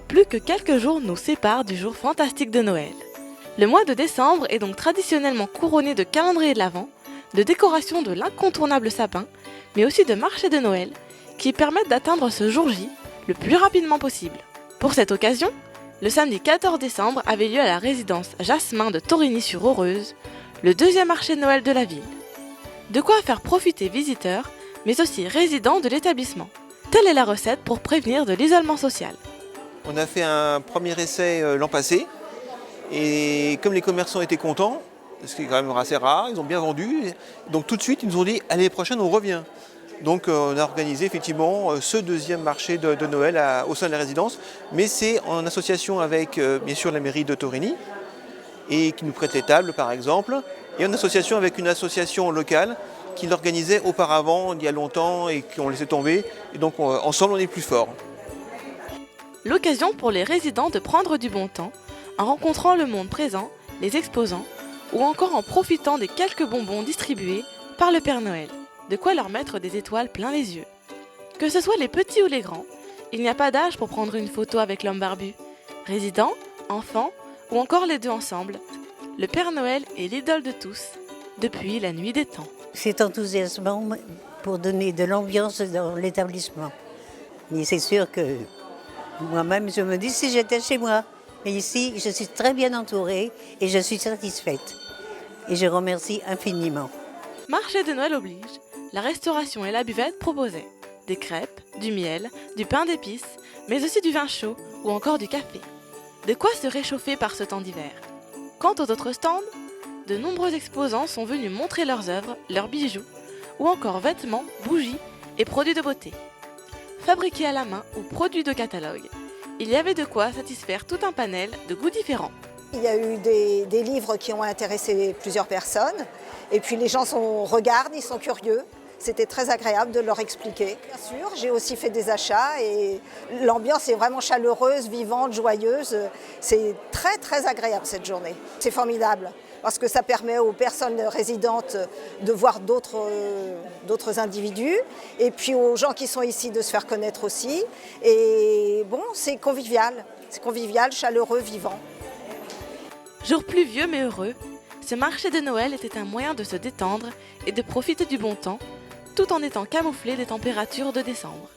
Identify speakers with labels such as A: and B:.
A: Plus que quelques jours nous séparent du jour fantastique de Noël. Le mois de décembre est donc traditionnellement couronné de calendriers de l'Avent, de décorations de l'incontournable sapin, mais aussi de marchés de Noël, qui permettent d'atteindre ce jour J le plus rapidement possible. Pour cette occasion, le samedi 14 décembre avait lieu à la résidence Jasmin de Torigny-sur-Aureuse, le deuxième marché de Noël de la ville. De quoi faire profiter visiteurs, mais aussi résidents de l'établissement. Telle est la recette pour prévenir de l'isolement social.
B: On a fait un premier essai l'an passé et comme les commerçants étaient contents, ce qui est quand même assez rare, ils ont bien vendu, donc tout de suite ils nous ont dit l'année prochaine on revient. Donc on a organisé effectivement ce deuxième marché de Noël au sein de la résidence, mais c'est en association avec bien sûr la mairie de Torigny et qui nous prête les tables par exemple, et en association avec une association locale qui l'organisait auparavant il y a longtemps et qui ont laissé tomber, et donc ensemble on est plus fort.
A: L'occasion pour les résidents de prendre du bon temps, en rencontrant le monde présent, les exposants, ou encore en profitant des quelques bonbons distribués par le Père Noël. De quoi leur mettre des étoiles plein les yeux. Que ce soit les petits ou les grands, il n'y a pas d'âge pour prendre une photo avec l'homme barbu. Résidents, enfants, ou encore les deux ensemble, le Père Noël est l'idole de tous, depuis la nuit des temps.
C: C'est enthousiasmant pour donner de l'ambiance dans l'établissement. Mais c'est sûr que moi-même, je me dis si j'étais chez moi. Mais ici, je suis très bien entourée et je suis satisfaite. Et je remercie infiniment.
A: Marché de Noël oblige, la restauration et la buvette proposaient des crêpes, du miel, du pain d'épices, mais aussi du vin chaud ou encore du café. De quoi se réchauffer par ce temps d'hiver. Quant aux autres stands, de nombreux exposants sont venus montrer leurs œuvres, leurs bijoux, ou encore vêtements, bougies et produits de beauté. Fabriqués à la main ou produits de catalogue, il y avait de quoi satisfaire tout un panel de goûts différents.
D: Il y a eu des livres qui ont intéressé plusieurs personnes et puis les gens regardent, ils sont curieux. C'était très agréable de leur expliquer. Bien sûr, j'ai aussi fait des achats et l'ambiance est vraiment chaleureuse, vivante, joyeuse. C'est très très agréable cette journée. C'est formidable parce que ça permet aux personnes résidentes de voir d'autres individus et puis aux gens qui sont ici de se faire connaître aussi. Et bon, c'est convivial, chaleureux, vivant.
A: Jour pluvieux mais heureux, ce marché de Noël était un moyen de se détendre et de profiter du bon temps, tout en étant camouflé des températures de décembre.